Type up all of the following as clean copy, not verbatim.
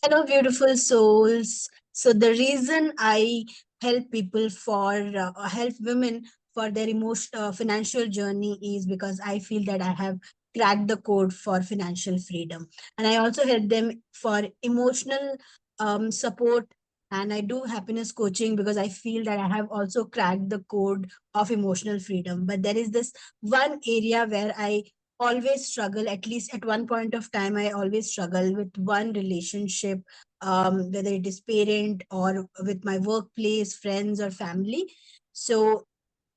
Hello, beautiful souls. So the reason I help people for help women for their financial journey is because I feel that I have cracked the code for financial freedom, and I also help them for emotional support. And I do happiness coaching because I feel that I have also cracked the code of emotional freedom. But there is this one area where I always struggle, at least at one point of time I always struggle with one relationship, whether it is parent or with my workplace, friends or family. So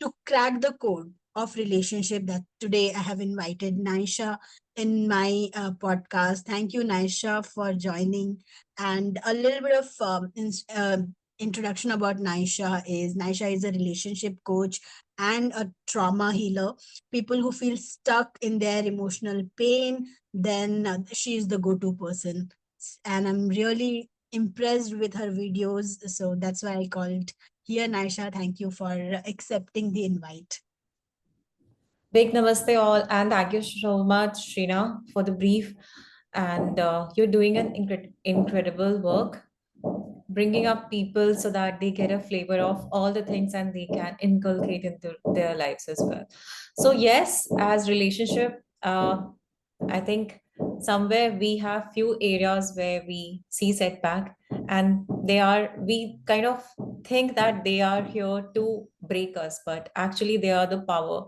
to crack the code of relationship, that today I have invited Naysha in my podcast. Thank you, Naysha, for joining. And a little bit of introduction about Naysha is a relationship coach and a trauma healer. People who feel stuck in their emotional pain, then she is the go-to person. And I'm really impressed with her videos. So that's why I called here. Naisha, thank you for accepting the invite. Big namaste all, and thank you so much, Shrina, for the brief. And you're doing an incredible work, bringing up people so that they get a flavor of all the things and they can inculcate into their lives as well. So yes, as relationship, I think somewhere we have few areas where we see setback, and we kind of think that they are here to break us, but actually they are the power.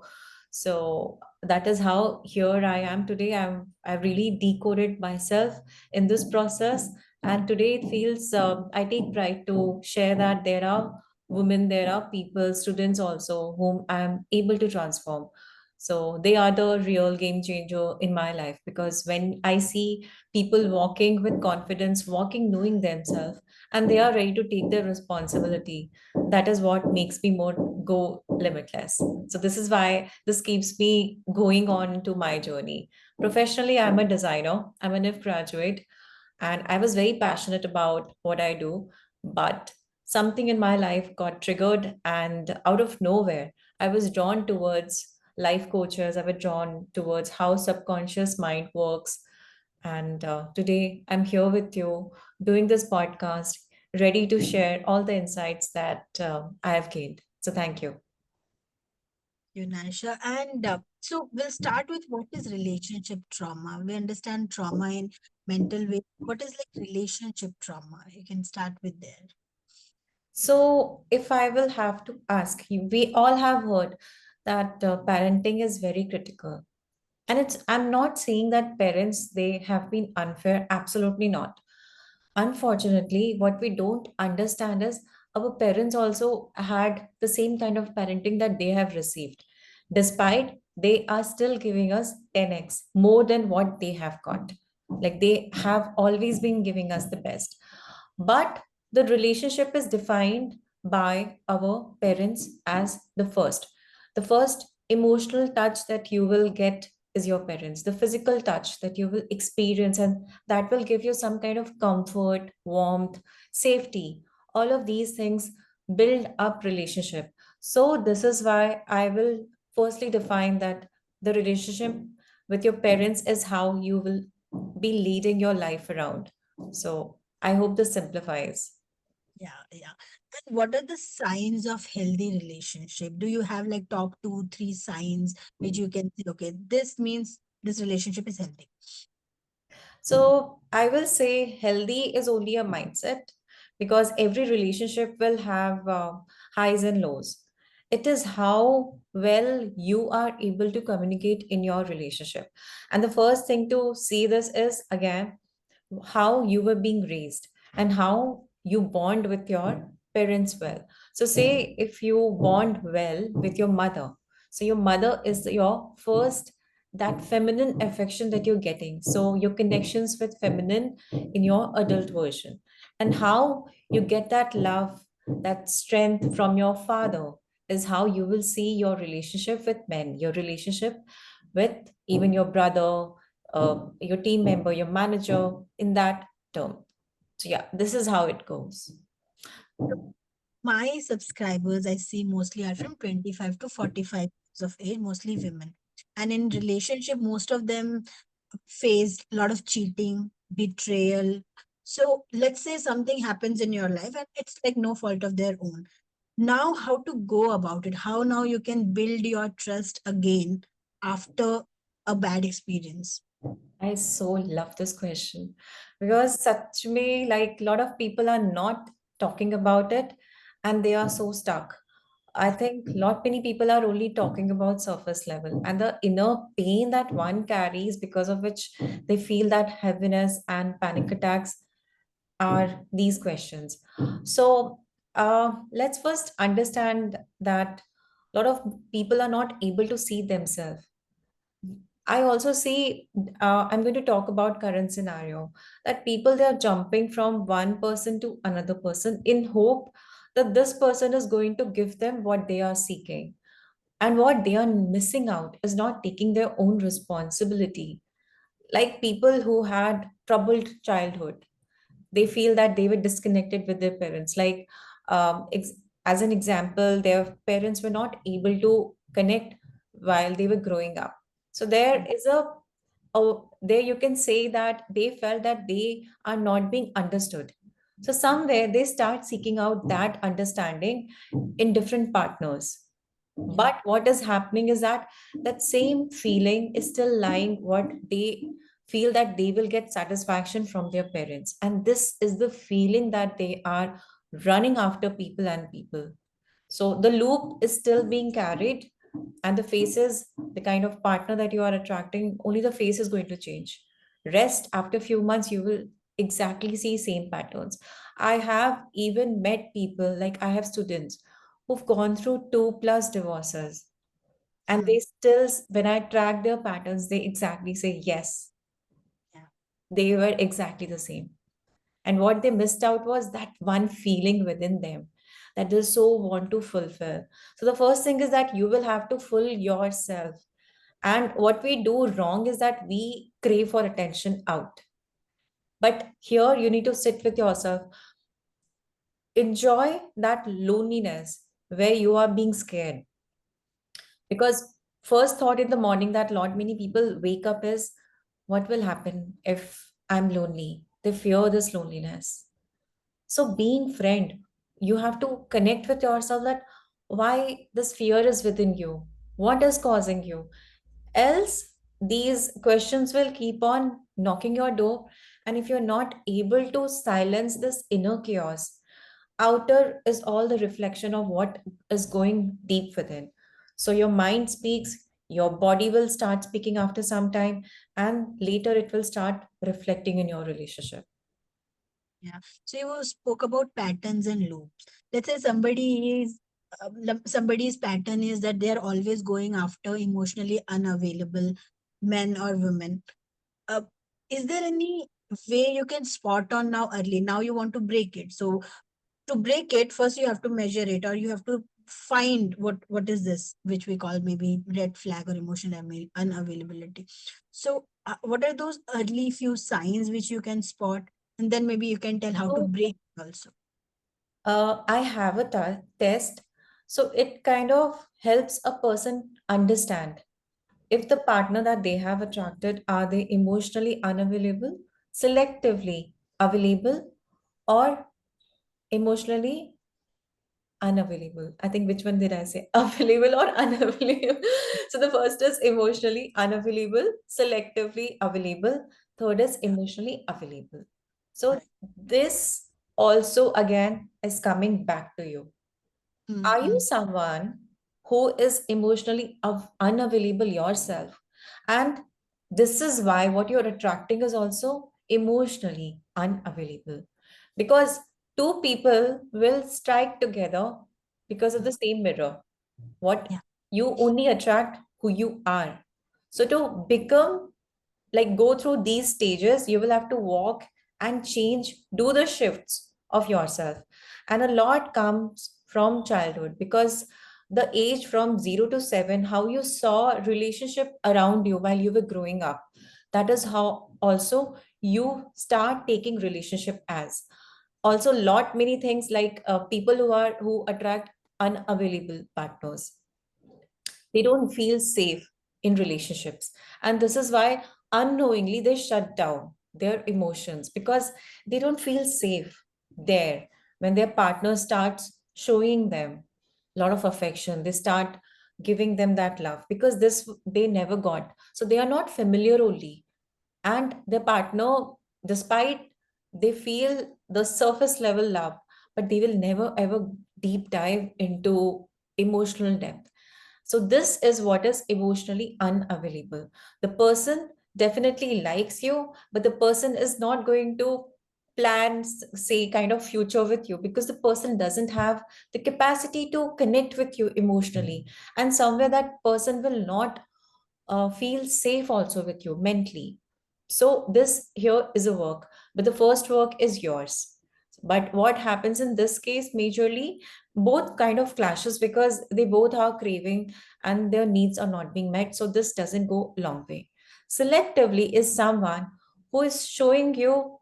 So that is how here I am today. I've really decoded myself in this process, and today it feels I take pride to share that there are women, there are people, students also whom I'm able to transform. So they are the real game changer in my life, because when I see people walking with confidence, walking knowing themselves, and they are ready to take their responsibility, that is what makes me more go limitless. So this is why this keeps me going on to my journey. Professionally, I'm a designer, I'm an if graduate, and I was very passionate about what I do. But something in my life got triggered, and out of nowhere I was drawn towards life coaches. I was drawn towards how subconscious mind works. And today I'm here with you doing this podcast, ready to share all the insights that I have gained. So thank you. You, Naisha. And so we'll start with what is relationship trauma. We understand trauma in mental way. What is like relationship trauma? You can start with there. So, if I will have to ask you, we all have heard that parenting is very critical. And I'm not saying that parents, they have been unfair. Absolutely not. Unfortunately, what we don't understand is our parents also had the same kind of parenting that they have received. Despite they are still giving us 10x more than what they have got. Like they have always been giving us the best. But the relationship is defined by our parents as the first. The first emotional touch that you will get is your parents, the physical touch that you will experience, and that will give you some kind of comfort, warmth, safety. All of these things build up relationship. So this is why I will firstly define that the relationship with your parents is how you will be leading your life around. So I hope this simplifies. Yeah, yeah. And what are the signs of healthy relationship? Do you have like top two, three signs which you can say, okay, this means this relationship is healthy? So I will say healthy is only a mindset, because every relationship will have highs and lows. It is how well you are able to communicate in your relationship. And the first thing to see this is again how you were being raised and how you bond with your parents well. So, say if you bond well with your mother, so your mother is your first that feminine affection that you're getting. So, your connections with feminine in your adult version, and how you get that love, that strength from your father is how you will see your relationship with men, your relationship with even your brother, your team member, your manager, in that term. So yeah, this is how it goes. So my subscribers I see mostly are from 25 to 45 years of age, mostly women. And in relationship, most of them face a lot of cheating, betrayal. So let's say something happens in your life and it's like no fault of their own. Now, how to go about it? How now you can build your trust again after a bad experience? I so love this question because such me like a lot of people are not talking about it and they are so stuck. I think lot many people are only talking about surface level and the inner pain that one carries because of which they feel that heaviness and panic attacks are these questions. So let's first understand that a lot of people are not able to see themselves. I also see, I'm going to talk about current scenario that people they are jumping from one person to another person in hope that this person is going to give them what they are seeking. And what they are missing out is not taking their own responsibility. Like people who had troubled childhood, they feel that they were disconnected with their parents. Like, as an example, their parents were not able to connect while they were growing up. So there is there you can say that they felt that they are not being understood. So somewhere they start seeking out that understanding in different partners. Yeah. But what is happening is that that same feeling is still lying what they feel that they will get satisfaction from their parents. And this is the feeling that they are running after people and people. So the loop is still being carried, and the faces, the kind of partner that you are attracting, only the face is going to change. Rest after a few months, you will exactly see same patterns. I have even met people, like I have students who've gone through 2+ divorces, and Hmm. they still, when I track their patterns, they exactly say yes, Yeah. they were exactly the same. And what they missed out was that one feeling within them that they so want to fulfill. So the first thing is that you will have to fill yourself. And what we do wrong is that we crave for attention out. But here you need to sit with yourself, enjoy that loneliness where you are being scared. Because first thought in the morning that lot many people wake up is, what will happen if I'm lonely? They fear this loneliness. So being friend, you have to connect with yourself that why this fear is within you, what is causing you. Else, these questions will keep on knocking your door. And if you're not able to silence this inner chaos, outer is all the reflection of what is going deep within. So your mind speaks, your body will start speaking after some time, and later it will start reflecting in your relationship. Yeah. So you spoke about patterns and loops. Let's say somebody is somebody's pattern is that they are always going after emotionally unavailable men or women. Uh, is there any way you can spot on now early? Now you want to break it. So to break it, first you have to measure it, or you have to find what is this, which we call maybe red flag or emotional unavailability. So what are those early few signs which you can spot, and then maybe you can tell how to So break it also. I have a test. So it kind of helps a person understand if the partner that they have attracted, are they emotionally unavailable, selectively available, or emotionally unavailable. I think which one did I say? Available or unavailable? So the first is emotionally unavailable, selectively available. Third is emotionally available. So Right. this also again is coming back to you. Are you Mm-hmm. someone who is emotionally unavailable yourself? And this is why what you're attracting is also emotionally unavailable. Because two people will strike together because of the same mirror. What Yeah. you only attract who you are. So to become like go through these stages, you will have to walk and change, do the shifts of yourself. And a lot comes from childhood because the age from 0 to 7, how you saw relationship around you while you were growing up, that is how also you start taking relationship as. Also lot many things like people who attract unavailable partners, they don't feel safe in relationships, and this is why unknowingly they shut down. their emotions because they don't feel safe there. When their partner starts showing them a lot of affection, they start giving them that love because this they never got. So they are not familiar only. And their partner, despite they feel the surface level love, but they will never ever deep dive into emotional depth. So this is what is emotionally unavailable. The person definitely likes you, but the person is not going to plan, say, kind of future with you because the person doesn't have the capacity to connect with you emotionally. And somewhere that person will not feel safe also with you mentally. So this here is a work, but the first work is yours. But what happens in this case majorly, both kind of clashes because they both are craving and their needs are not being met. So this doesn't go a long way. Selectively is someone who is showing you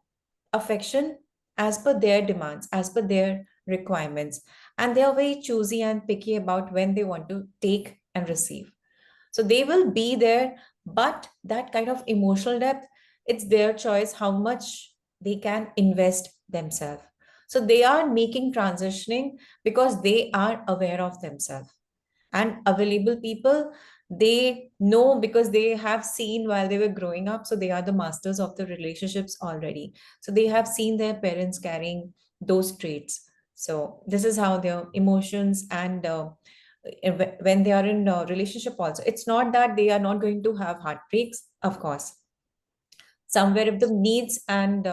affection as per their demands, as per their requirements, and they are very choosy and picky about when they want to take and receive. So they will be there, but that kind of emotional depth, it's their choice how much they can invest themselves. So they are making transitioning because they are aware of themselves. And available people, they know because they have seen while they were growing up. So they are the masters of the relationships already. So they have seen their parents carrying those traits. So this is how their emotions and when they are in a relationship also, it's not that they are not going to have heartbreaks, of course. Somewhere if the needs and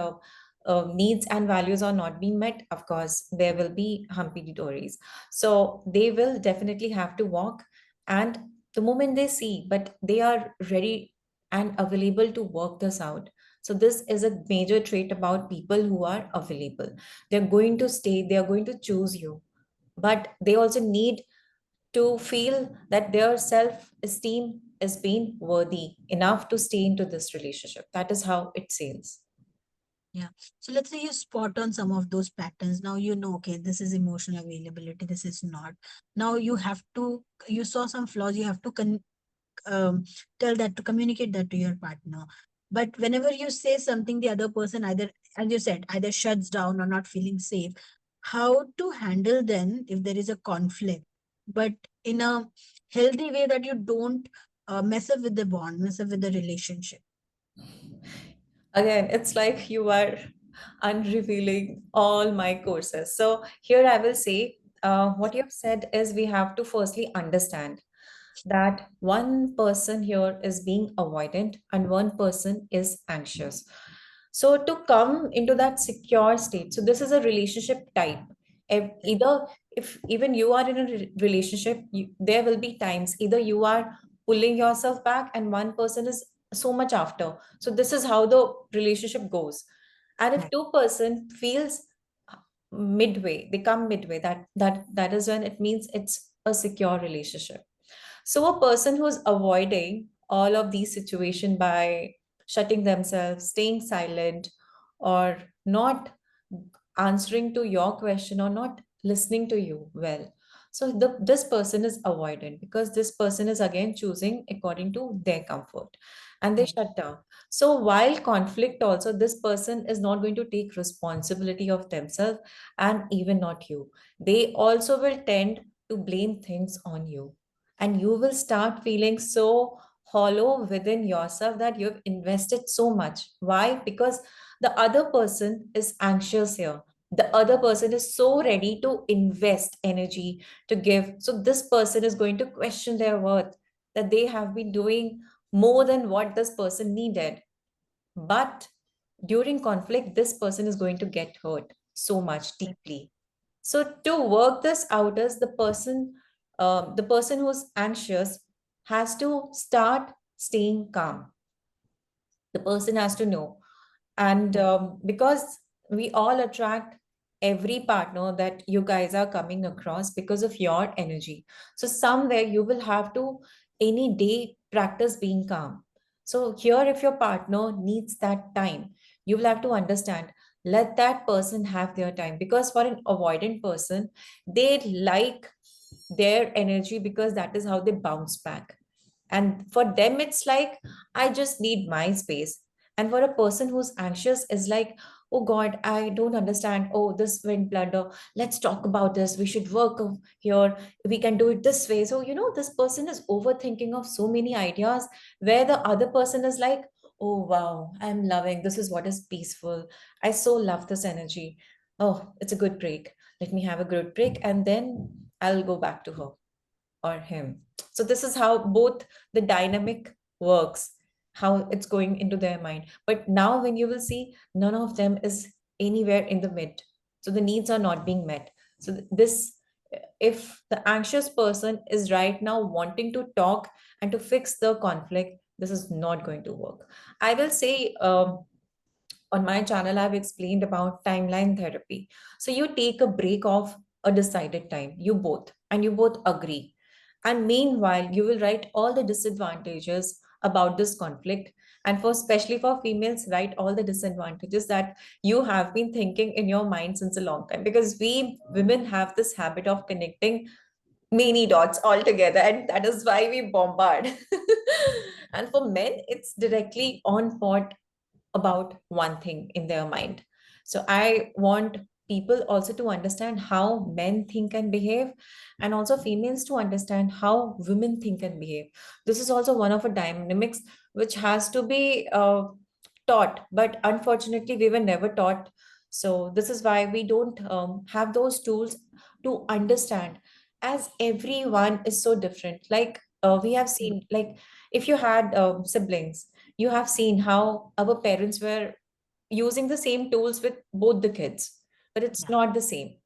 values are not being met, of course there will be humpy dories. So they will definitely have to walk, and the moment they see, but they are ready and available to work this out. So this is a major trait about people who are available. They're going to stay, they are going to choose you, but they also need to feel that their self esteem is being worthy enough to stay into this relationship. That is how it sails. Yeah. So let's say you spot on some of those patterns. Now you know, okay, this is emotional availability, this is not. Now you have to, you saw some flaws, you have to um, tell that, to communicate that to your partner. But whenever you say something, the other person either, as you said, either shuts down or not feeling safe. How to handle then if there is a conflict, but in a healthy way that you don't mess up with the bond, mess up with the relationship. Again, it's like you are unrevealing all my courses. So here I will say what you have said is we have to firstly understand that one person here is being avoidant and one person is anxious. So to come into that secure state, so this is a relationship type. Either if even you are in a relationship, there will be times either you are pulling yourself back and one person is so much after. So this is how the relationship goes. And if Right. two-person feels midway, they come midway, that is when it means it's a secure relationship. So a person who's avoiding all of these situations by shutting themselves, staying silent, or not answering to your question or not listening to you well. So this person is avoidant because this person is again choosing according to their comfort and they Right. shut down. So while conflict also, this person is not going to take responsibility of themselves and even not you. They also will tend to blame things on you, and you will start feeling so hollow within yourself that you've invested so much. Why? Because the other person is anxious here. The other person is so ready to invest energy to give. So this person is going to question their worth, that they have been doing more than what this person needed. But during conflict, this person is going to get hurt so much deeply. So to work this out is the person who's anxious has to start staying calm. The person has to know. And because we all attract every partner that you guys are coming across because of your energy. So somewhere you will have to any day practice being calm. So here, if your partner needs that time, you will have to understand, let that person have their time, because for an avoidant person, they like their energy because that is how they bounce back. And for them, it's like, I just need my space. And for a person who's anxious is like, oh God, I don't understand. Oh, this went blunder. Let's talk about this. We should work here. We can do it this way. So, this person is overthinking of so many ideas where the other person is like, oh, wow, I'm loving. This is what is peaceful. I so love this energy. Oh, it's a good break. Let me have a good break. And then I'll go back to her or him. So this is how both the dynamic works, how it's going into their mind. But now when you will see, none of them is anywhere in the mid. So the needs are not being met. So this, if the anxious person is right now wanting to talk and to fix the conflict, this is not going to work. I will say, on my channel, I've explained about timeline therapy. So you take a break of a decided time, and you both agree. And meanwhile, you will write all the disadvantages about this conflict. And for especially for females, write all the disadvantages that you have been thinking in your mind since a long time. Because we women have this habit of connecting many dots all together, and that is why we bombard. And for men, it's directly on point about one thing in their mind. So I want people also to understand how men think and behave, and also females to understand how women think and behave. This is also one of the dynamics which has to be taught, but unfortunately we were never taught. So this is why we don't have those tools to understand, as everyone is so different. Like we have seen, like if you had siblings, you have seen how our parents were using the same tools with both the kids, but it's Yeah, not the same.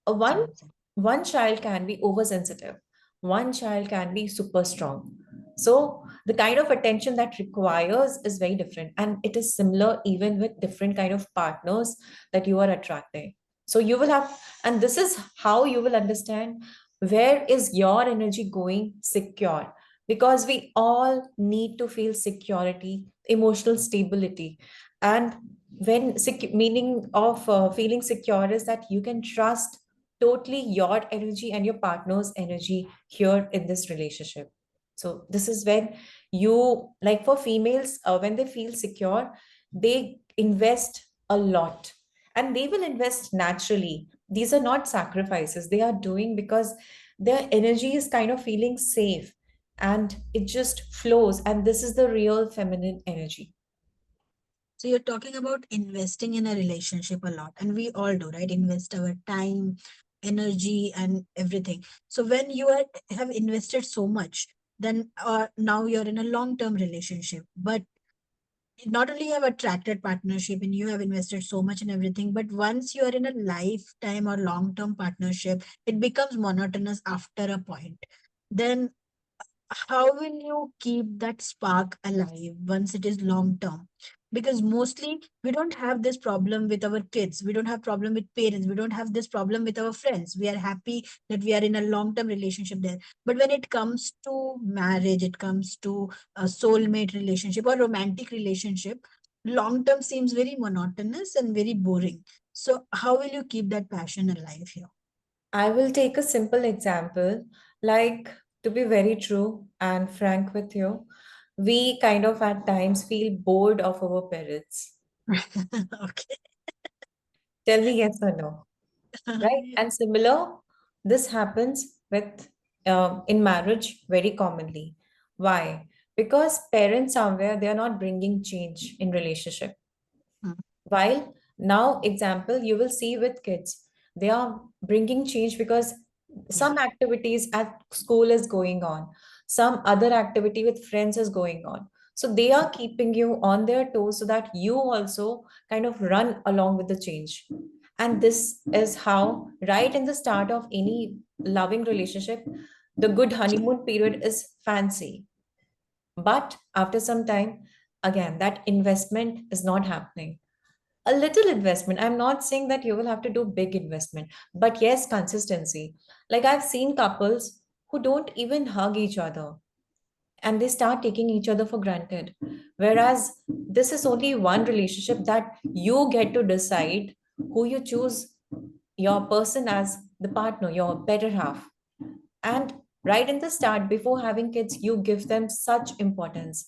A one absolutely. one child can be oversensitive, one child can be super strong. So the kind of attention that requires is very different, and it is similar even with different kind of partners that you are attracting. So you will have, and this is how you will understand where is your energy going secure, because we all need to feel security, emotional stability. And when meaning of feeling secure is that you can trust totally your energy and your partner's energy here in this relationship. So this is when you, like for females, when they feel secure, they invest a lot, and they will invest naturally. These are not sacrifices they are doing, because their energy is kind of feeling safe, and it just flows, and this is the real feminine energy. So you're talking about investing in a relationship a lot, and we all do, right? Invest our time, energy, and everything. So when have invested so much, then now you're in a long-term relationship, but not only you have attracted partnership and you have invested so much in everything, but once you are in a lifetime or long-term partnership, it becomes monotonous after a point. Then how will you keep that spark alive once it is long term? Because mostly we don't have this problem with our kids, we don't have problem with parents, we don't have this problem with our friends. We are happy that we are in a long term relationship there. But when it comes to marriage, it comes to a soulmate relationship or romantic relationship, long term seems very monotonous and very boring. So how will you keep that passion alive here? I will take a simple example. Like, to be very true and frank with you, we kind of at times feel bored of our parents. Okay. Tell me yes or no, right? Yeah. And similar, this happens with in marriage very commonly. Why? Because parents somewhere they are not bringing change in relationship. While now, example, you will see with kids, they are bringing change because Yeah. some activities at school is going on, some other activity with friends is going on. So they are keeping you on their toes so that you also kind of run along with the change. And this is how, right in the start of any loving relationship, the good honeymoon period is fancy. But after some time, again, that investment is not happening. A little investment, I'm not saying that you will have to do big investment, but yes, consistency. Like I've seen couples who don't even hug each other, and they start taking each other for granted, whereas this is only one relationship that you get to decide who you choose your person as the partner, your better half. And Right in the start, before having kids, you give them such importance.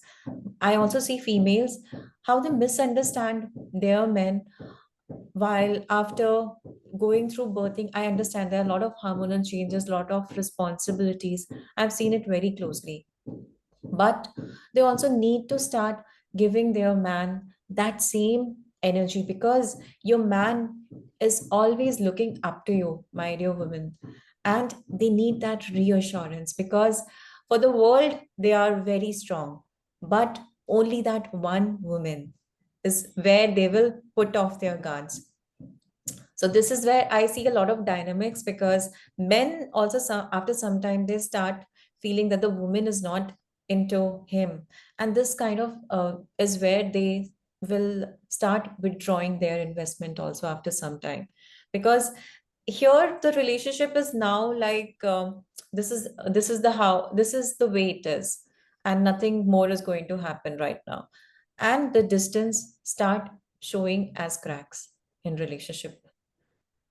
I also see females, how they misunderstand their men, while after going through birthing, I understand there are a lot of hormonal changes, a lot of responsibilities. I've seen it very closely. But they also need to start giving their man that same energy, because your man is always looking up to you, my dear women. And they need that reassurance, because for the world, they are very strong. But only that one woman is where they will put off their guards. So this is where I see a lot of dynamics, because men also after some time they start feeling that the woman is not into him, and this kind of is where they will start withdrawing their investment also after some time, because here the relationship is now like this is the way it is, and nothing more is going to happen right now, and the distance start showing as cracks in relationship.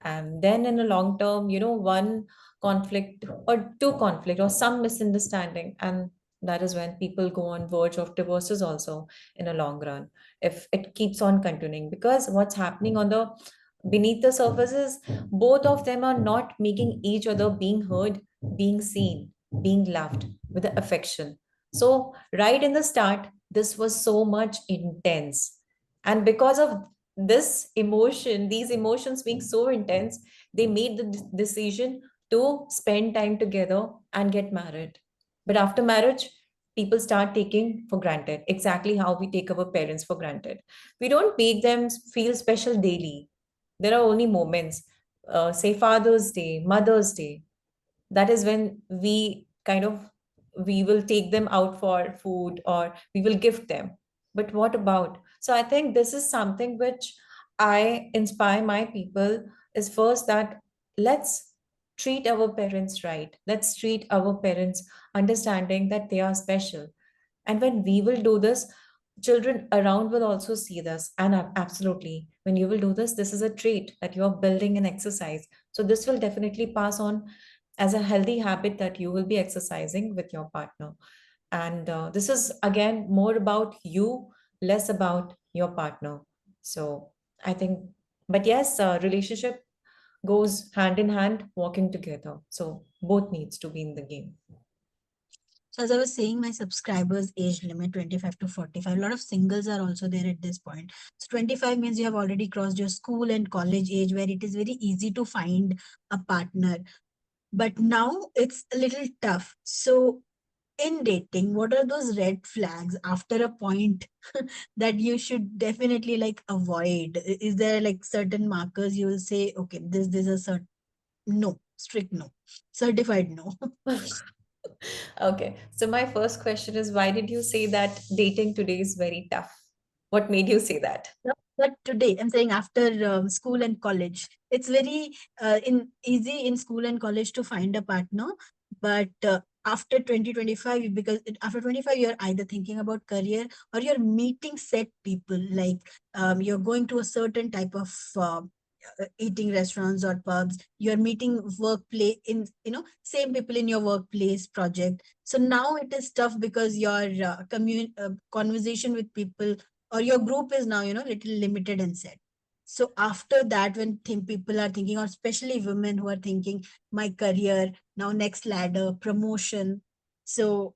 And then in a long term, one conflict or two conflict or some misunderstanding, and that is when people go on verge of divorces also in a long run, if it keeps on continuing, because what's happening on the beneath the surface is both of them are not making each other being heard, being seen, being loved with the affection. So right in the start, this was so much intense, and because of these emotions being so intense, they made the decision to spend time together and get married. But after marriage, people start taking for granted exactly how we take our parents for granted. We don't make them feel special daily. There are only moments, say Father's Day, Mother's Day. That is when we will take them out for food, or we will gift them. But what about? So I think this is something which I inspire my people, is first that let's treat our parents right, let's treat our parents understanding that they are special. And when we will do this, children around will also see this. And absolutely, when you will do this, this is a trait that you are building and exercise. So this will definitely pass on as a healthy habit that you will be exercising with your partner. And this is again more about you, less about your partner. So I think, but yes, relationship goes hand in hand, walking together. So both needs to be in the game. So as I was saying, my subscribers age limit 25 to 45. A lot of singles are also there at this point. So 25 means you have already crossed your school and college age, where it is very easy to find a partner. But now it's a little tough. So in dating, what are those red flags after a point that you should definitely like avoid? Is there like certain markers you will say, okay, this is a certain no, strict no, certified no? Okay. So my first question is, why did you say that dating today is very tough? What made you say that? No, but today, I'm saying after school and college, it's very in easy in school and college to find a partner. But after 2025, because after 25, you're either thinking about career or you're meeting set people. Like you're going to a certain type of eating restaurants or pubs. You're meeting workplace in same people in your workplace project. So now it is tough because your conversation with people or your group is now little limited and set. So after that, when people are thinking, or especially women who are thinking my career now, next ladder, promotion. So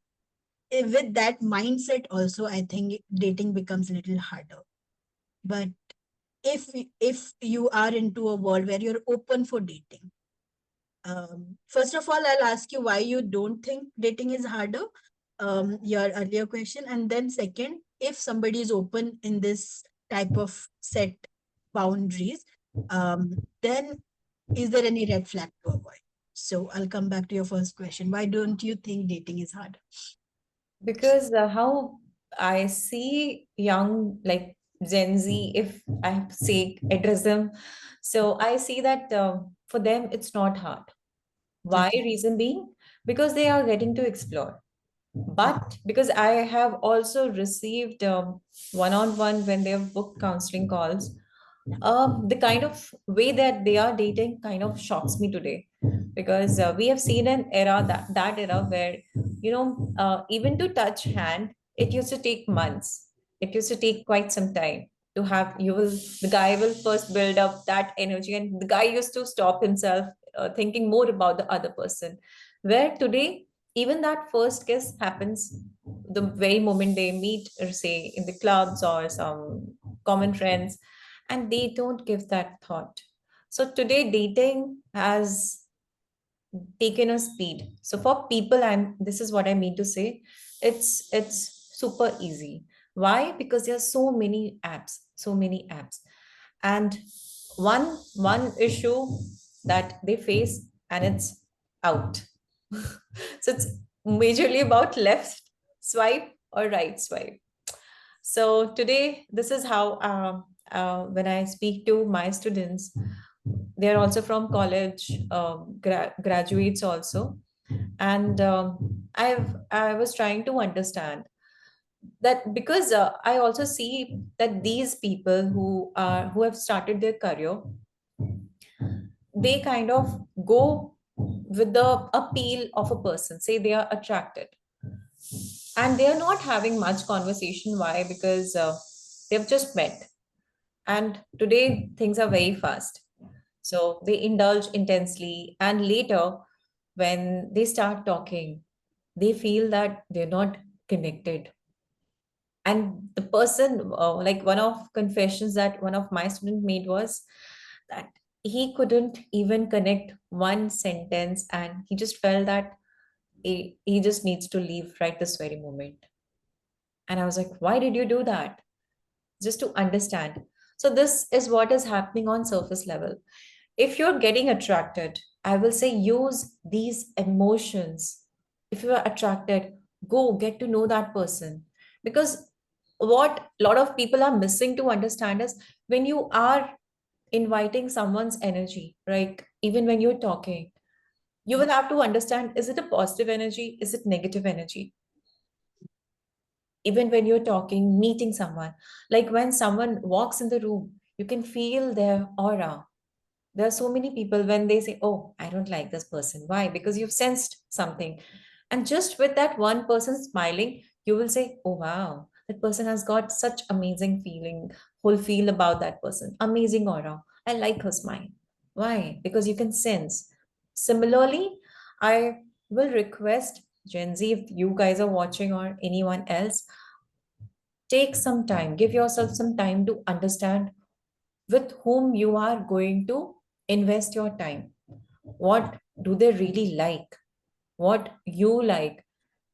with that mindset also, I think dating becomes a little harder. But if you are into a world where you're open for dating, first of all, I'll ask you why you don't think dating is harder, your earlier question. And then second, if somebody is open in this type of set boundaries, then is there any red flag to avoid? So I'll come back to your first question. Why don't you think dating is harder? Because how I see young, like Gen Z, if I say address them, so I see that for them it's not hard. Why? Okay. Reason being, because they are getting to explore. Yeah. But because I have also received one-on-one when they have booked counseling calls, The kind of way that they are dating kind of shocks me today, because we have seen an era, that era where, even to touch hand, it used to take months. It used to take quite some time to have, the guy will first build up that energy, and the guy used to stop himself, thinking more about the other person. Where today, even that first kiss happens the very moment they meet, or say in the clubs or some common friends, and they don't give that thought. So today dating has taken a speed. So for people, this is what I mean to say, it's super easy. Why? Because there are so many apps. And one issue that they face, and it's out. So it's majorly about left swipe or right swipe. So today, this is how, when I speak to my students, they're also from college, graduates also, and I was trying to understand that, because I also see that these people who have started their career, they kind of go with the appeal of a person. Say they are attracted, and they are not having much conversation. Why? Because they've just met, and today things are very fast. So they indulge intensely, and later, when they start talking, they feel that they're not connected. And the person, like one of confessions that one of my students made was that he couldn't even connect one sentence, and he just felt that he just needs to leave right this very moment. And I was like, why did you do that? Just to understand. So this is what is happening on surface level. If you're getting attracted, I will say use these emotions. If you are attracted, go get to know that person. Because what a lot of people are missing to understand is, when you are inviting someone's energy, right? Even when you're talking, you will have to understand, is it a positive energy? Is it negative energy? Even when you're talking, meeting someone, like when someone walks in the room, you can feel their aura. There are so many people, when they say, oh, I don't like this person. Why? Because you've sensed something. And just with that one person smiling, you will say, oh, wow, that person has got such amazing feeling, whole feel about that person. Amazing aura. I like her smile. Why? Because you can sense. Similarly, I will request Gen Z, if you guys are watching or anyone else, take some time, give yourself some time to understand with whom you are going to invest your time. What do they really like? What you like?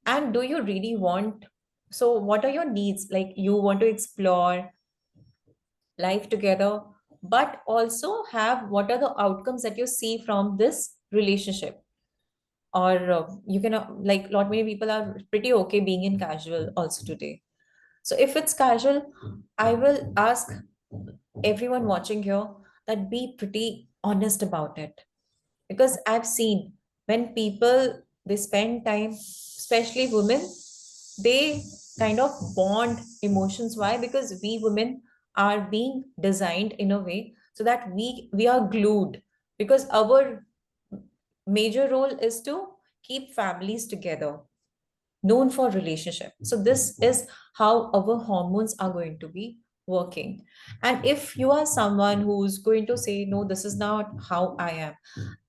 And do you really want? So, what are your needs? Like, you want to explore life together, but also have, what are the outcomes that you see from this relationship? Or you can, like, lot many people are pretty okay being in casual also today. So, if it's casual, I will ask everyone watching here that be pretty honest about it, because I've seen, when people, they spend time, especially women, they kind of bond emotions. Why? Because we women are being designed in a way so that we are glued, because our major role is to keep families together, known for relationship. So this is how our hormones are going to be working. And if you are someone who's going to say, no, this is not how I am,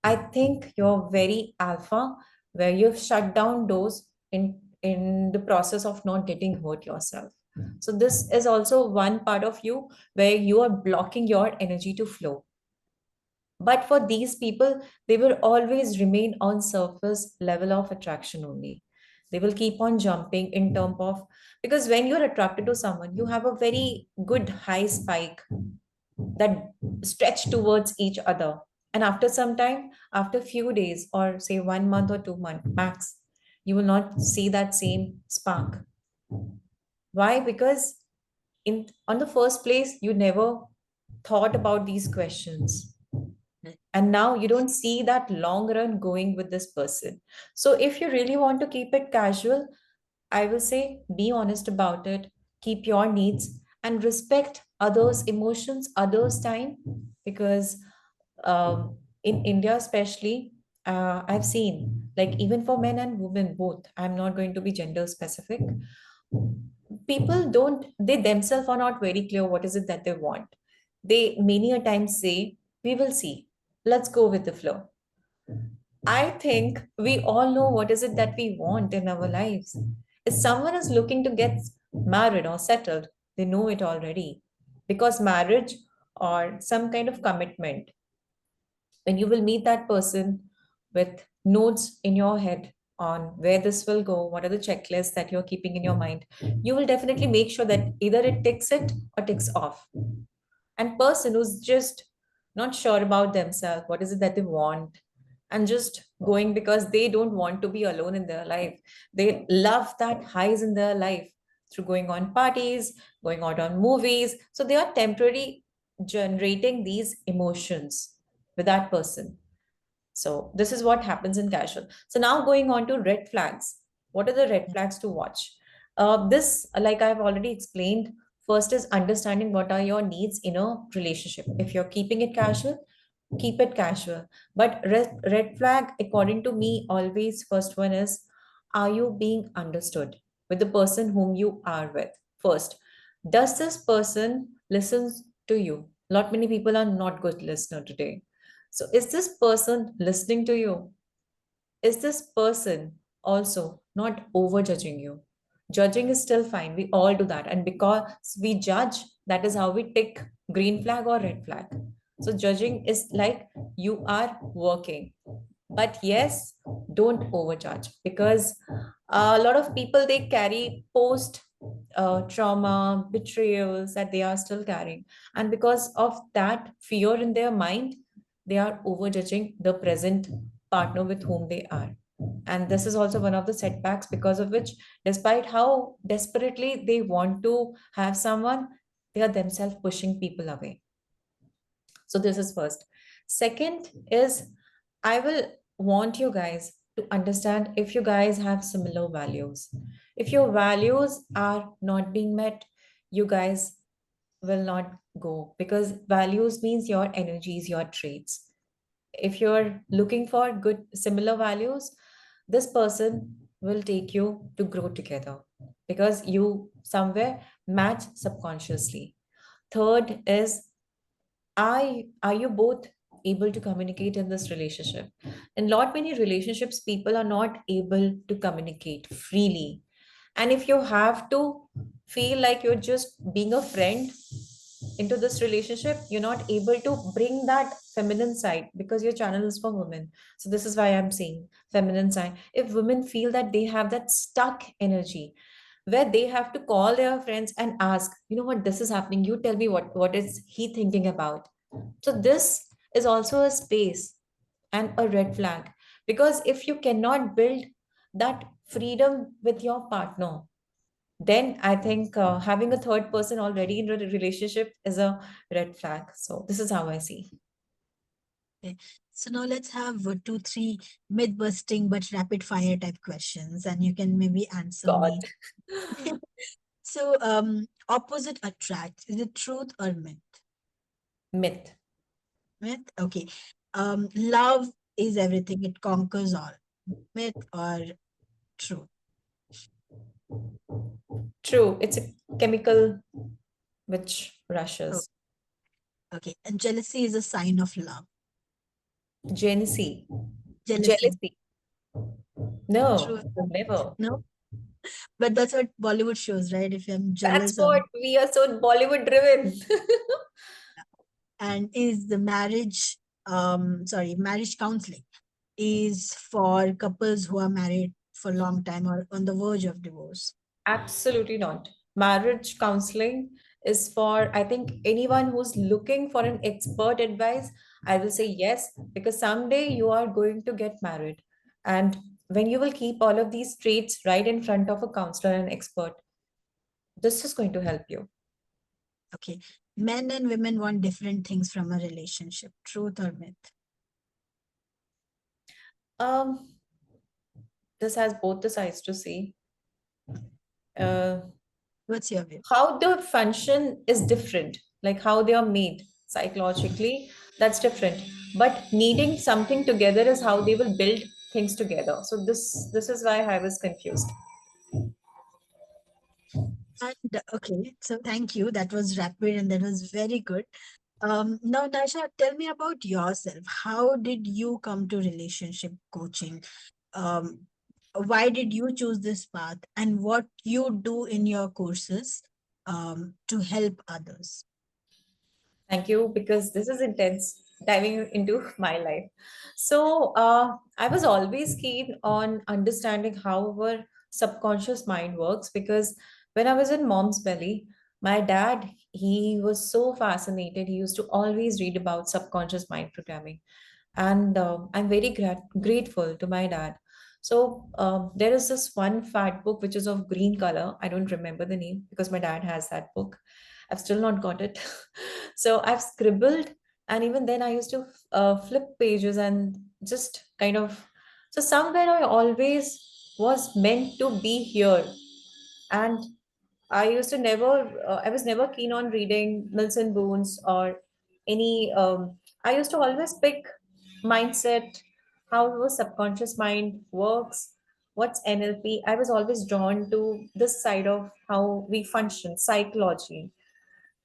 I think you're very alpha, where you've shut down doors in the process of not getting hurt yourself. So this is also one part of you where you are blocking your energy to flow. But for these people, they will always remain on surface level of attraction only. They will keep on jumping in terms of, because when you're attracted to someone, you have a very good high spike that stretch towards each other. And after some time, after few days, or say 1 month or 2 months max, you will not see that same spark. Why? Because in on the first place, you never thought about these questions, and now you don't see that long run going with this person. So if you really want to keep it casual, I will say be honest about it, keep your needs, and respect others' emotions, others' time. Because in India, especially, I've seen, like, even for men and women both, I'm not going to be gender specific. People don't, they themselves are not very clear what is it that they want. They many a time say, we will see, let's go with the flow. I think we all know what is it that we want in our lives. If someone is looking to get married or settled, they know it already. Because marriage or some kind of commitment, when you will meet that person with notes in your head on where this will go, what are the checklists that you're keeping in your mind, you will definitely make sure that either it ticks it or ticks off. And person who's just not sure about themselves, what is it that they want, and just going because they don't want to be alone in their life. They love that highs in their life through going on parties, going out on movies. So they are temporarily generating these emotions with that person. So this is what happens in casual. So now going on to red flags. What are the red flags to watch? This, like I've already explained, first is understanding what are your needs in a relationship. If you're keeping it casual, keep it casual. But red flag, according to me, always first one is, are you being understood with the person whom you are with? First, does this person listens to you? Not many people are not good listener today. So is this person listening to you? Is this person also not over judging you? Judging is still fine. We all do that. And because we judge, that is how we tick green flag or red flag. So judging is like you are working. But yes, don't overjudge, because a lot of people, they carry post trauma, betrayals that they are still carrying. And because of that fear in their mind, they are overjudging the present partner with whom they are. And this is also one of the setbacks, because of which, despite how desperately they want to have someone, they are themselves pushing people away. So this is first. Second is, I will want you guys to understand if you guys have similar values. If your values are not being met, you guys will not go, because values means your energies, your traits. If you're looking for good similar values, this person will take you to grow together, because you somewhere match subconsciously. Third is, are you both able to communicate in this relationship? In lot many relationships, people are not able to communicate freely. And if you have to feel like you're just being a friend into this relationship, you're not able to bring that feminine side, because your channel is for women. So this is why I'm saying feminine side. If women feel that they have that stuck energy where they have to call their friends and ask, you know what, this is happening, you tell me what is he thinking about. So this is also a space and a red flag, because if you cannot build that freedom with your partner, then I think having a third person already in a relationship is a red flag. So this is how I see. Okay. So now let's have two, three myth busting but rapid fire type questions, and you can maybe answer God. me. So, opposite attract, is it truth or myth? Myth. Myth. Okay. Love is everything; it conquers all. Myth or truth? True. It's a chemical which Oh, rushes. okay. And jealousy is a sign of love. Jealousy. Jealousy. Jealousy. No, Truth. never. No, but that's what Bollywood shows, right? If I'm That's jealous of, what we are so Bollywood driven. and is the marriage, marriage counseling is for couples who are married for a long time or on the verge of divorce. Absolutely not. Marriage counseling is for, I think, anyone who's looking for an expert advice. I will say yes, because someday you are going to get married. And when you will keep all of these traits right in front of a counselor and expert, this is going to help you. Okay. Men and women want different things from a relationship. Truth or myth? Um, this has both the sides to see. Uh, What's your view? How the function is different, like how they are made psychologically, that's different. But needing something together is how they will build things together. So this is why I was confused. And okay, so thank you. That was rapid and that was very good. Now, Naysha, tell me about yourself. How did you come to relationship coaching? Um, why did you choose this path, and what you do in your courses to help others? Thank you, because this is intense, diving into my life. So, I was always keen on understanding how our subconscious mind works, because when I was in mom's belly, my dad, he was so fascinated. He used to always read about subconscious mind programming. And I'm very grateful to my dad. So, there is this one fat book which is of green color. I don't remember the name because my dad has that book. I've still not got it. So I've scribbled, and even then I used to flip pages and just kind of. So somewhere I always was meant to be here, and I used to never. I was never keen on reading Mills and Boons or any. I used to always pick mindset, how the subconscious mind works, what's NLP. I was always drawn to this side of how we function, psychology.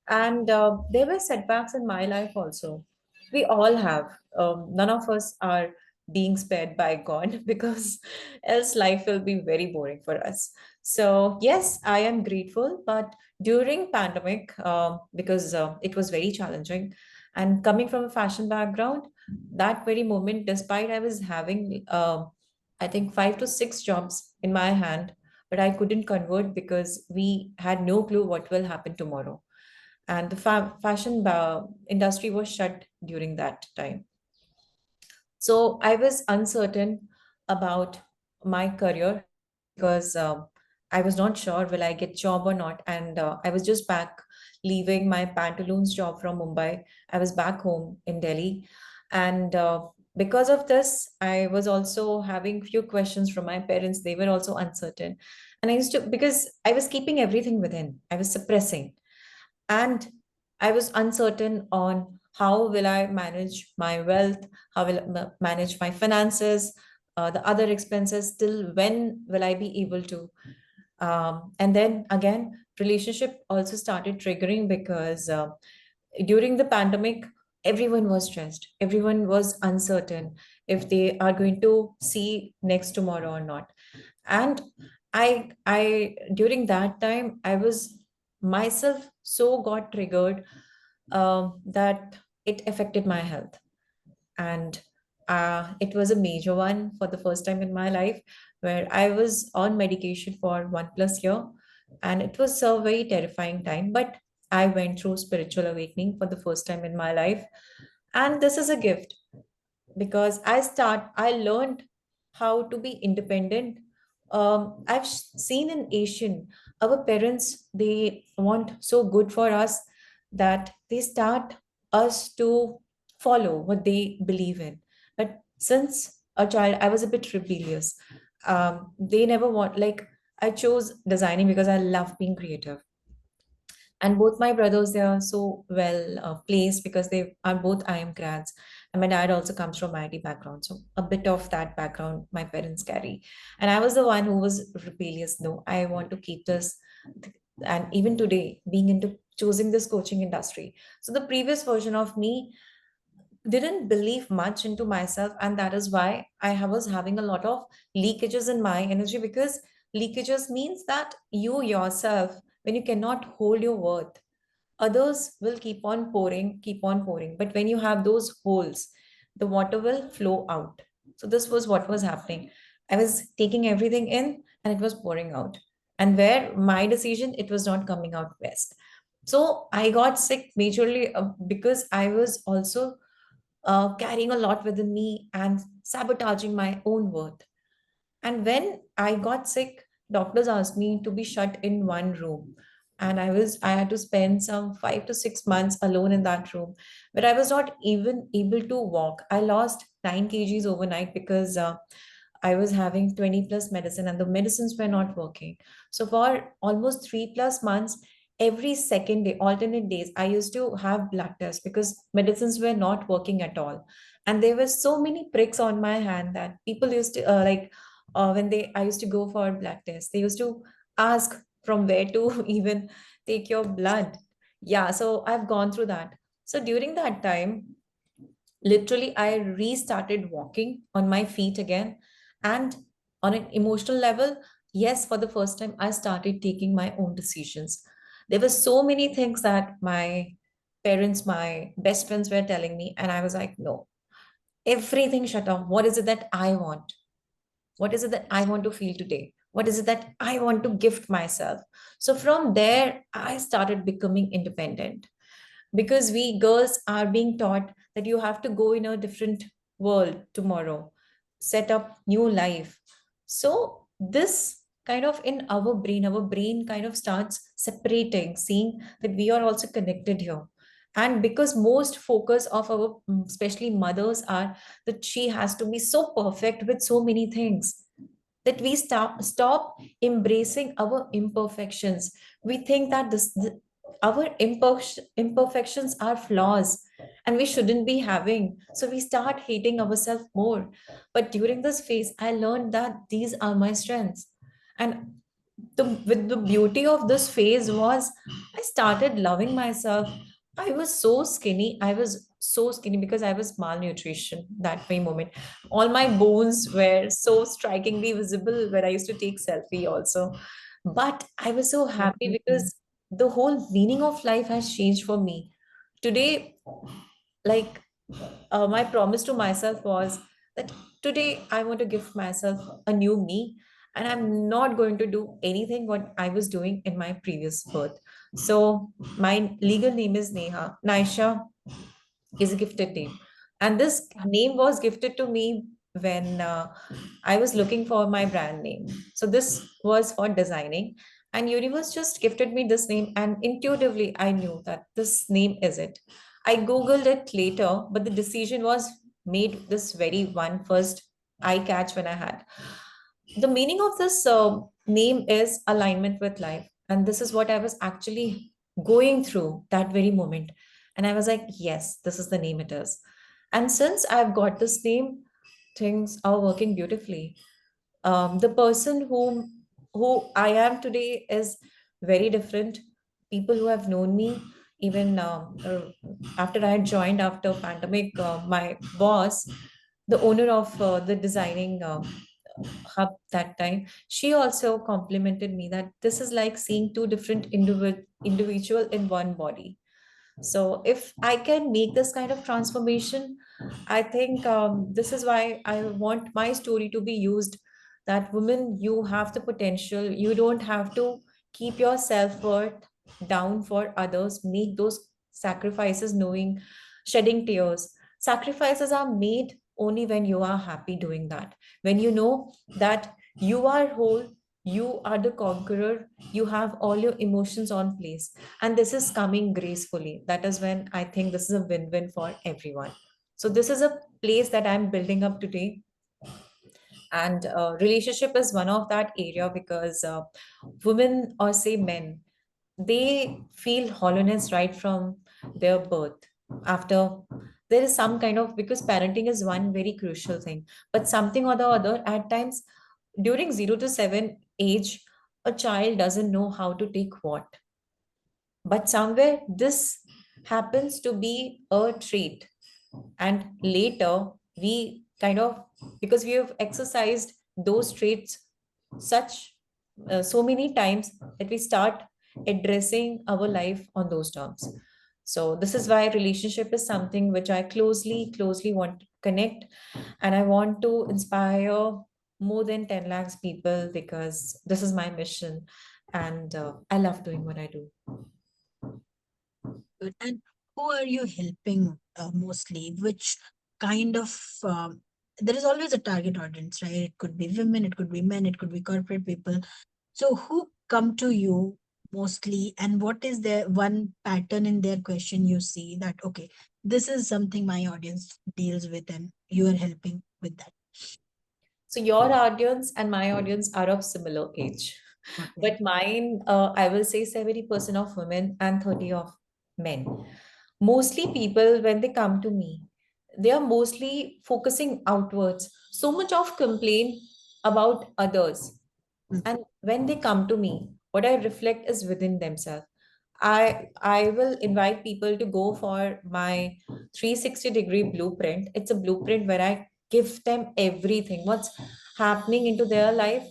And there were setbacks in my life also. We all have. None of us are being spared by God, because else life will be very boring for us. So yes, I am grateful. But during pandemic, because it was very challenging, and coming from a fashion background, that very moment, despite I was having, I think 5 to 6 jobs in my hand, but I couldn't convert because we had no clue what will happen tomorrow, and the fashion industry was shut during that time. So I was uncertain about my career, because I was not sure will I get job or not, and I was just back leaving my pantaloons job from Mumbai. I was back home in Delhi, and because of this, I was also having few questions from my parents. They were also uncertain, and I used to, because I was keeping everything within. I was suppressing, and I was uncertain on how will I manage my wealth, how will I manage my finances, the other expenses, till when will I be able to. And then again, relationship also started triggering, because during the pandemic, everyone was stressed, everyone was uncertain if they are going to see next tomorrow or not. And I during that time, I was myself so got triggered, that it affected my health. And it was a major one for the first time in my life, where I was on medication for 1 plus year, and it was a very terrifying time. But I went through spiritual awakening for the first time in my life, and this is a gift, because I learned how to be independent. I've seen in Asian, our parents, they want so good for us, that they start us to follow what they believe in. But since a child, I was a bit rebellious. They never want, like, I chose designing because I love being creative. And both my brothers, they are so well placed, because they are both IM grads, and my dad also comes from IT background, so a bit of that background my parents carry. And I was the one who was rebellious. No, I want to keep this. And even today, being into choosing this coaching industry, so the previous version of me didn't believe much into myself, and that is why was having a lot of leakages in my energy, because leakages means that you yourself, when you cannot hold your worth, others will keep on pouring. But when you have those holes, the water will flow out. So this was what was happening. I was taking everything in, and it was pouring out. And where my decision, it was not coming out best. So I got sick majorly, because I was also carrying a lot within me and sabotaging my own worth. And when I got sick, doctors asked me to be shut in one room. And I had to spend some 5 to 6 months alone in that room, where I was not even able to walk. I lost 9 kgs overnight, because I was having 20 plus medicine and the medicines were not working. So for almost 3 plus months, every second day, alternate days, I used to have blood tests because medicines were not working at all. And there were so many pricks on my hand that people used to when I used to go for blood tests, they used to ask from where to even take your blood. Yeah, so I've gone through that. So during that time, literally I restarted walking on my feet again. And on an emotional level, yes, for the first time I started taking my own decisions. There were so many things that my parents, my best friends were telling me, and I was like, no, everything shut off. What is it that I want? What is it that I want to feel today? What is it that I want to gift myself? So from there I started becoming independent, because we girls are being taught that you have to go in a different world tomorrow, set up new life. So this kind of in our brain kind of starts separating, seeing that we are also connected here. And because most focus of our especially mothers are that she has to be so perfect with so many things, that we stop embracing our imperfections. We think that our imperfections are flaws and we shouldn't be having, so we start hating ourselves more. But during this phase I learned that these are my strengths. And the beauty of this phase was I started loving myself. I was so skinny because I was malnutrition that very moment. All my bones were so strikingly visible when I used to take selfie also. But I was so happy Mhm. because the whole meaning of life has changed for me. Today, like my promise to myself was that today I want to give myself a new me, and I'm not going to do anything what I was doing in my previous birth. So my legal name is Neha. Naisha is a gifted name. And this name was gifted to me when I was looking for my brand name. So this was for designing. And universe just gifted me this name, and intuitively I knew that this name is it. I googled it later, but the decision was made this very one first eye catch when I had. The meaning of this name is alignment with life. And this is what I was actually going through that very moment. And I was like, yes, this is the name it is. And since I've got this name, things are working beautifully. The person who I am today is very different. People who have known me, even after I had joined after pandemic, my boss, the owner of the designing hub that time, she also complimented me that this is like seeing two different individual in one body. So if I can make this kind of transformation, I think this is why I want my story to be used. That women, you have the potential. You don't have to keep your self worth down for others. Make those sacrifices, knowing, shedding tears. Sacrifices are made only when you are happy doing that. When you know that you are whole, you are the conqueror, you have all your emotions on place, and this is coming gracefully. That is when I think this is a win-win for everyone. So this is a place that I'm building up today. And relationship is one of that area, because women, or say men, they feel hollowness right from their birth. After there is some kind of, because parenting is one very crucial thing, but something or the other at times during 0 to 7 age, a child doesn't know how to take what, but somewhere this happens to be a trait. And later we kind of, because we have exercised those traits such so many times, that we start addressing our life on those terms. So this is why relationship is something which I closely want to connect, and I want to inspire more than 10 lakhs people, because this is my mission. And I love doing what I do. Good. And who are you helping mostly? Which kind of there is always a target audience, right? It could be women, it could be men, it could be corporate people. So who come to you mostly, and what is the one pattern in their question you see that okay, this is something my audience deals with, and you are helping with that? So your audience and my audience are of similar age. Okay. But mine, I will say 70% of women and 30 of men. Mostly people, when they come to me, they are mostly focusing outwards. So much of complaint about others. Mm. And when they come to me, what I reflect is within themselves. I will invite people to go for my 360-degree blueprint. It's a blueprint where I give them everything, what's happening into their life.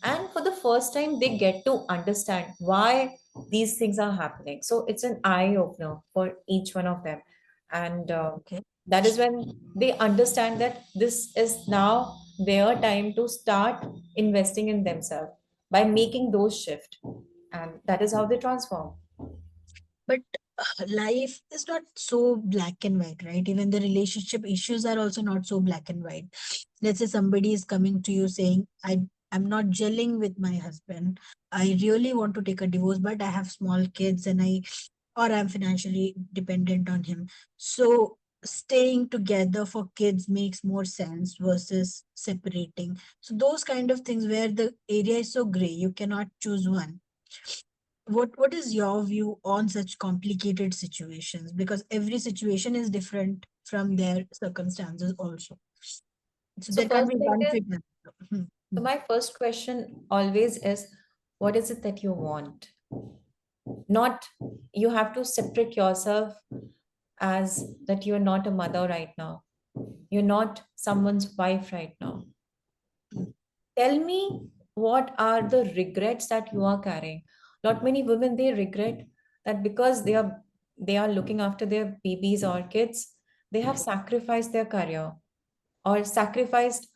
And for the first time, they get to understand why these things are happening. So it's an eye opener for each one of them. And Okay. that is when they understand that this is now their time to start investing in themselves by making those shift. And that is how they transform. But life is not so black and white, right? Even the relationship issues are also not so black and white. Let's say somebody is coming to you saying, I'm not gelling with my husband. I really want to take a divorce, but I have small kids and I'm financially dependent on him. So staying together for kids makes more sense versus separating. So those kind of things where the area is so gray, you cannot choose one. What is your view on such complicated situations? Because every situation is different from their circumstances also. So So there can't first be thing one is, fit answer. Hmm, so hmm, my first question always is, what is it that you want? Not, you have to separate yourself as that you're not a mother right now. You're not someone's wife right now. hmm. Tell me, what are the regrets that you are carrying? Not many women, they regret that because they are looking after their babies or kids, they have sacrificed their career or sacrificed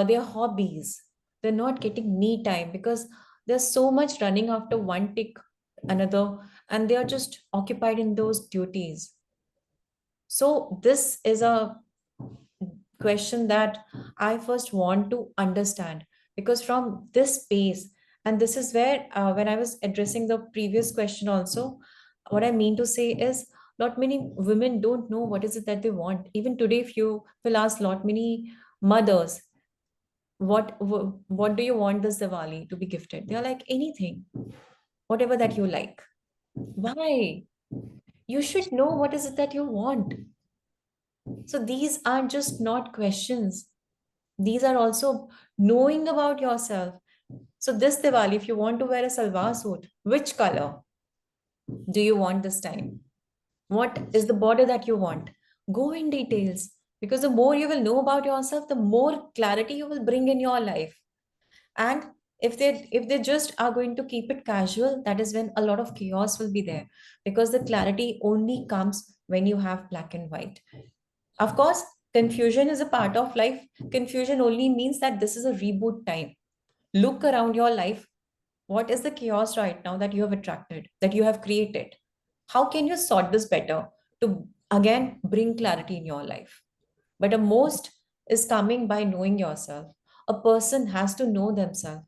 their hobbies. They're not getting me time because there's so much running after one tick another, and they are just occupied in those duties. So this is a question that I first want to understand, because from this space, and this is where, when I was addressing the previous question also, what I mean to say is, not many women don't know what is it that they want. Even today, if you will ask lot many mothers, what do you want this Diwali to be gifted? They are like, anything, whatever that you like. Why? You should know what is it that you want. So these are just not questions. These are also knowing about yourself. So this Diwali, if you want to wear a salwar suit, which color do you want this time? What is the border that you want? Go in details, because the more you will know about yourself, the more clarity you will bring in your life. And if they just are going to keep it casual, that is when a lot of chaos will be there, because the clarity only comes when you have black and white. Of course, confusion is a part of life. Confusion only means that this is a reboot time. Look around your life. What is the chaos right now that you have attracted, that you have created? How can you sort this better to again bring clarity in your life? But the most is coming by knowing yourself. A person has to know themselves,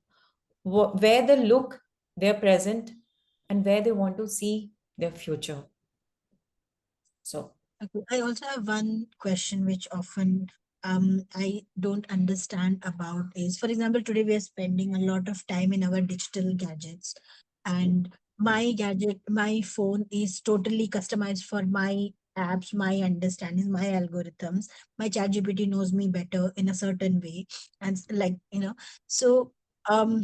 where they look their present, and where they want to see their future. So, Okay. I also have one question which often I don't understand about is, for example, today we are spending a lot of time in our digital gadgets, and my phone is totally customized for my apps, my understanding, my algorithms. My ChatGPT knows me better in a certain way, and like so um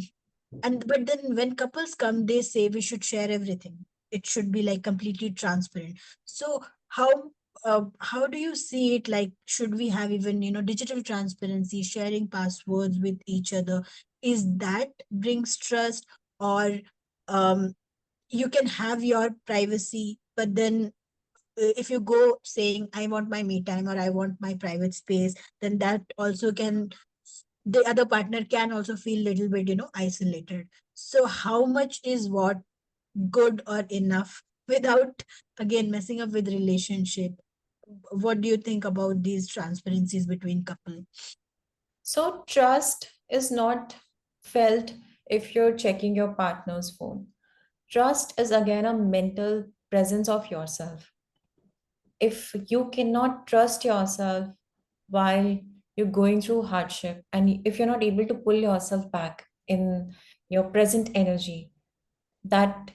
and but then when couples come, they say we should share everything. It should be like completely transparent. So how do you see it? Like, should we have even digital transparency, sharing passwords with each other? Is that brings trust, or um you can have your privacy, but then if you go saying I want my me time or I want my private space, then that also can, the other partner can also feel little bit isolated. So how much is what good or enough without again messing up with relationship? What do you think about these transparencies between couple? so trust is not felt if you're checking your partner's phone. Trust is again a mental presence of yourself. If you cannot trust yourself while you're going through hardship, and if you're not able to pull yourself back in your present energy, that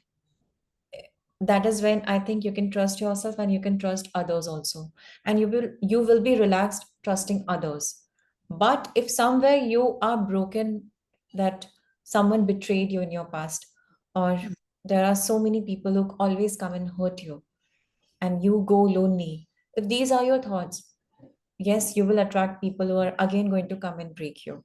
that is when I think you can trust yourself and you can trust others also. And you will be relaxed trusting others. But if somewhere you are broken, that someone betrayed you in your past, or there are so many people who always come and hurt you, and you go lonely, if these are your thoughts, yes, you will attract people who are again going to come and break you.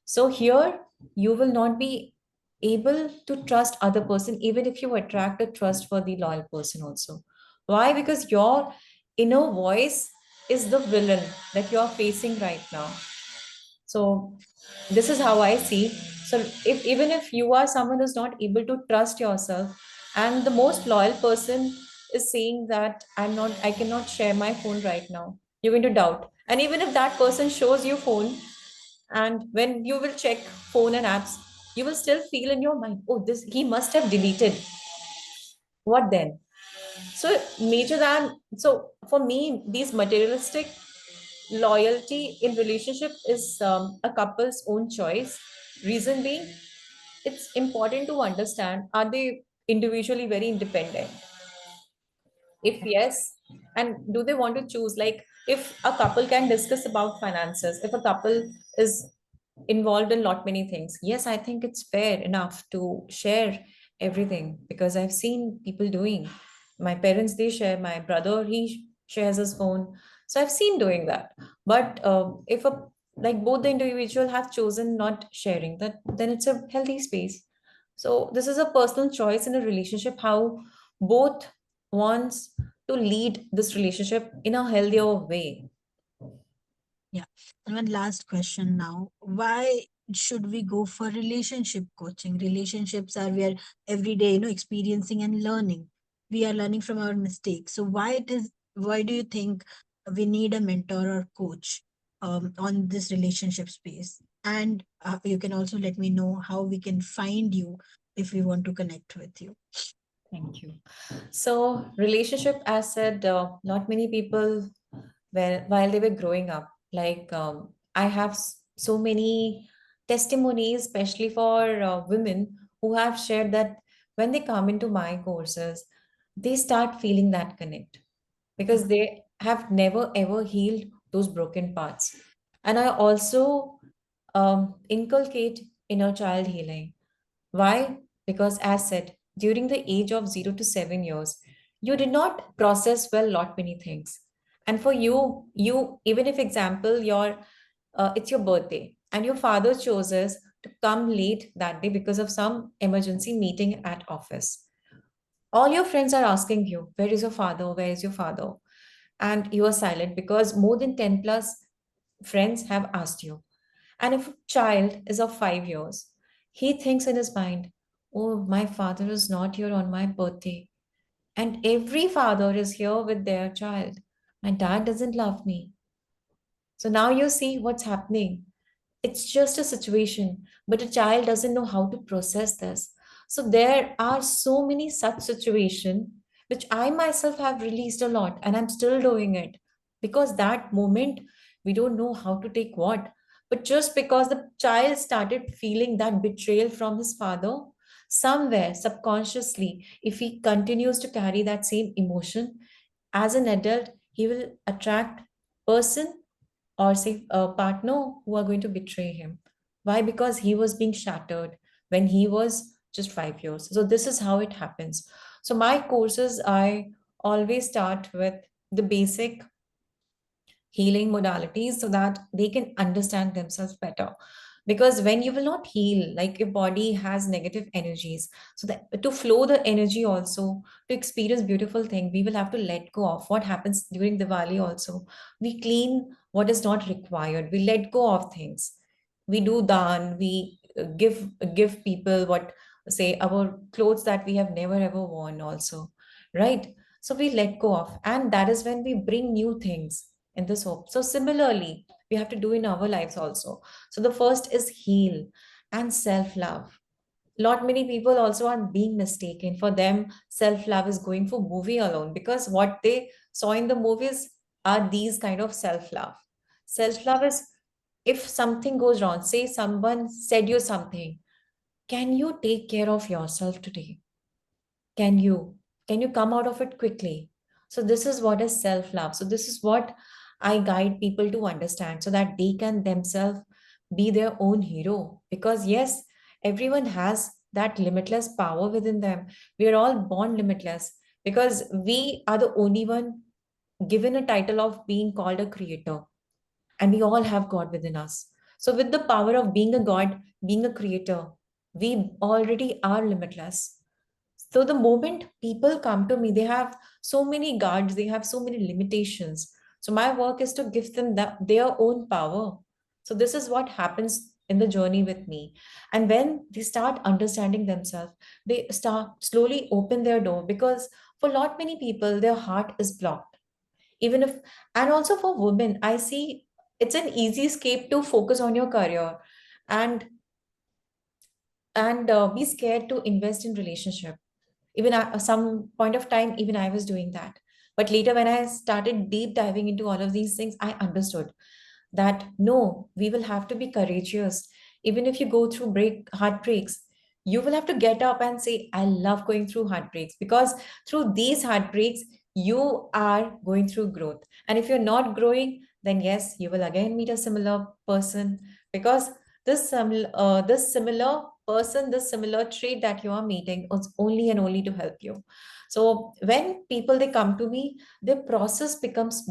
So here you will not be able to trust other person even if you attract a trustworthy loyal person also. Why? Because your inner voice is the villain that you are facing right now. So this is how I see. So if even if you are someone who's not able to trust yourself, and the most loyal person is saying that I cannot share my phone right now, you're going to doubt. And even if that person shows you phone, and when you will check phone and apps, you will still feel in your mind, oh, this he must have deleted. What then? So major than so for me, these materialistic loyalty in relationship is a couple's own choice. Reason being, it's important to understand, are they individually very independent? If yes, and do they want to choose, like if a couple can discuss about finances, if a couple is involved in lot many things, yes, I think it's fair enough to share everything, because I've seen people doing. My parents, they share, my brother, he shares his phone. So I've seen doing that. But if a like both the individual have chosen not sharing that, then it's a healthy space. So this is a personal choice in a relationship, how both wants to lead this relationship in a healthier way. Yeah. And one last question now. Why should we go for relationship coaching? Relationships are where every day, experiencing and learning. We are learning from our mistakes. So why do you think we need a mentor or coach on this relationship space? And you can also let me know how we can find you if we want to connect with you. Thank you. So, relationship, as said, not many people, well, while they were growing up, like I have so many testimonies, especially for women who have shared that when they come into my courses, they start feeling that connect because they have never ever healed those broken parts. And I also inculcate inner child healing. Why? Because, as said, during the age of 0 to 7 years, you did not process well lot many things. And for you, even if example, it's your birthday and your father chooses to come late that day because of some emergency meeting at office. All your friends are asking you, where is your father? Where is your father? And you are silent because more than 10 plus friends have asked you. And if a child is of 5 years, he thinks in his mind, oh, my father is not here on my birthday. And every father is here with their child. My dad doesn't love me. So now you see what's happening. It's just a situation, but a child doesn't know how to process this. So there are so many such situations which I myself have released a lot, and I'm still doing it, because that moment we don't know how to take what. But just because the child started feeling that betrayal from his father, somewhere subconsciously, if he continues to carry that same emotion as an adult, he will attract person or say a partner who are going to betray him. Why? Because he was being shattered when he was just 5 years. So this is how it happens. So my courses, I always start with the basic healing modalities so that they can understand themselves better. Because when you will not heal, like your body has negative energies, so that to flow the energy also, to experience beautiful thing, we will have to let go of what happens during Diwali also. We clean what is not required, we let go of things, we do dan, we give people what, say, our clothes that we have never ever worn also, right? So we let go of, and that is when we bring new things in this hope. So similarly, we have to do in our lives also. So the first is heal and self-love. Lot many people also are being mistaken. For them, self-love is going for movie alone, because what they saw in the movies are these kind of self-love. Self-love is If something goes wrong, say someone said you something, can you take care of yourself today? Can you can you come out of it quickly? So this is what is self love. So this is what I guide people to understand, so that they can themselves be their own hero. Because yes, everyone has that limitless power within them. We are all born limitless, because we are the only one given a title of being called a creator, and we all have God within us. So with the power of being a God, being a creator, we already are limitless. So the moment people come to me, they have so many guards, they have so many limitations. So my work is to give them their own power. So this is what happens in the journey with me. And when they start understanding themselves, they start slowly open their door, because for lot many people, their heart is blocked. Even if, and also for women, I see it's an easy escape to focus on your career and be scared to invest in relationship. Even at some point of time, even I was doing that. But later, when I started deep diving into all of these things, I understood that no, we will have to be courageous. Even if you go through heartbreaks, you will have to get up and say, I love going through heartbreaks, because through these heartbreaks, you are going through growth. And if you're not growing, then yes, you will again meet a similar person, because this similar person, this similar trait that you are meeting is only and only to help you. So when people they come to me, their process becomes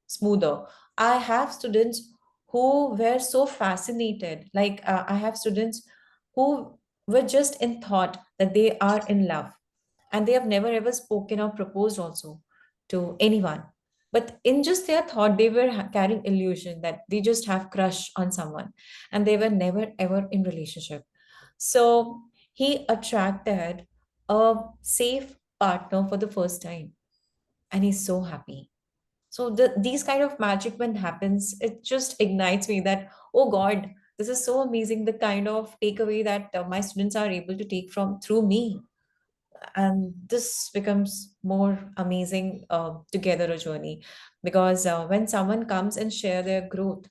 smoother. I have students who were so fascinated. Like I have students who were just in thought that they are in love, and they have never ever spoken or proposed also to anyone. But in just their thought, they were carrying illusion that they just have crush on someone, and they were never ever in relationship. So he attracted a safe partner for the first time, and he's so happy. So these kind of magic when happens, it just ignites me that, oh God, this is so amazing, the kind of takeaway that my students are able to take from through me. And this becomes more amazing together a journey, because when someone comes and share their growth,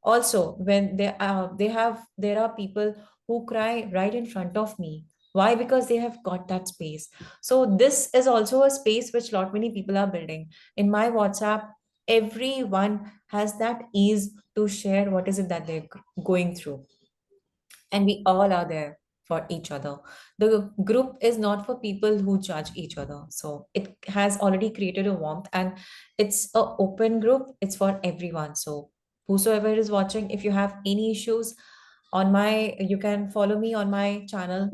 also when there are people who cry right in front of me. Why? Because they have got that space. So this is also a space which lot many people are building in my WhatsApp. Everyone has that ease to share what is it that they're going through, and we all are there for each other. The group is not for people who judge each other. So it has already created a warmth, and it's a open group. It's for everyone. So whosoever is watching, if you have any issues on my, you can follow me on my channel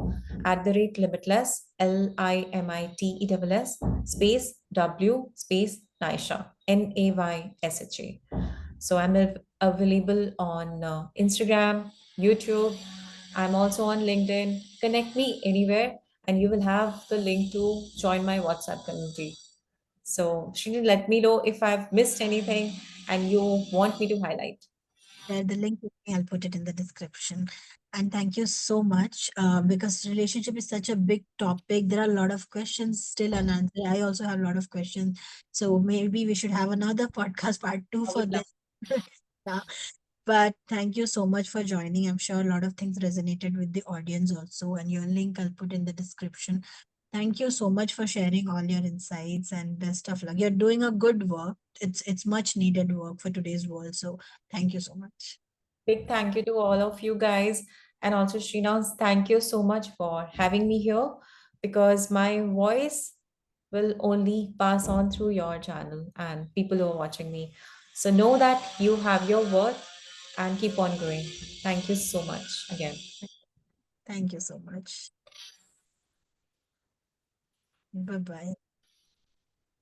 at the rate limitless LIMITESS space W space Naysha NAYSHA. So I'm available on Instagram, YouTube. I'm also on LinkedIn. Connect me anywhere, and you will have the link to join my WhatsApp community. So, Srini, let me know if I've missed anything and you want me to highlight. Share the link with me. I'll put it in the description. And thank you so much, because relationship is such a big topic. There are a lot of questions still unanswered. I also have a lot of questions. So maybe we should have another podcast part two I for would love. this. Yeah. But thank you so much for joining. I'm sure a lot of things resonated with the audience also. And your link I'll put in the description. Thank you so much for sharing all your insights, and best of luck. You're doing a good work. It's much needed work for today's world. So thank you so much. Big thank you to all of you guys. And also, Srinath, thank you so much for having me here, because my voice will only pass on through your channel and people who are watching me. So know that you have your worth and keep on growing. Thank you so much again. Thank you so much. Bye bye.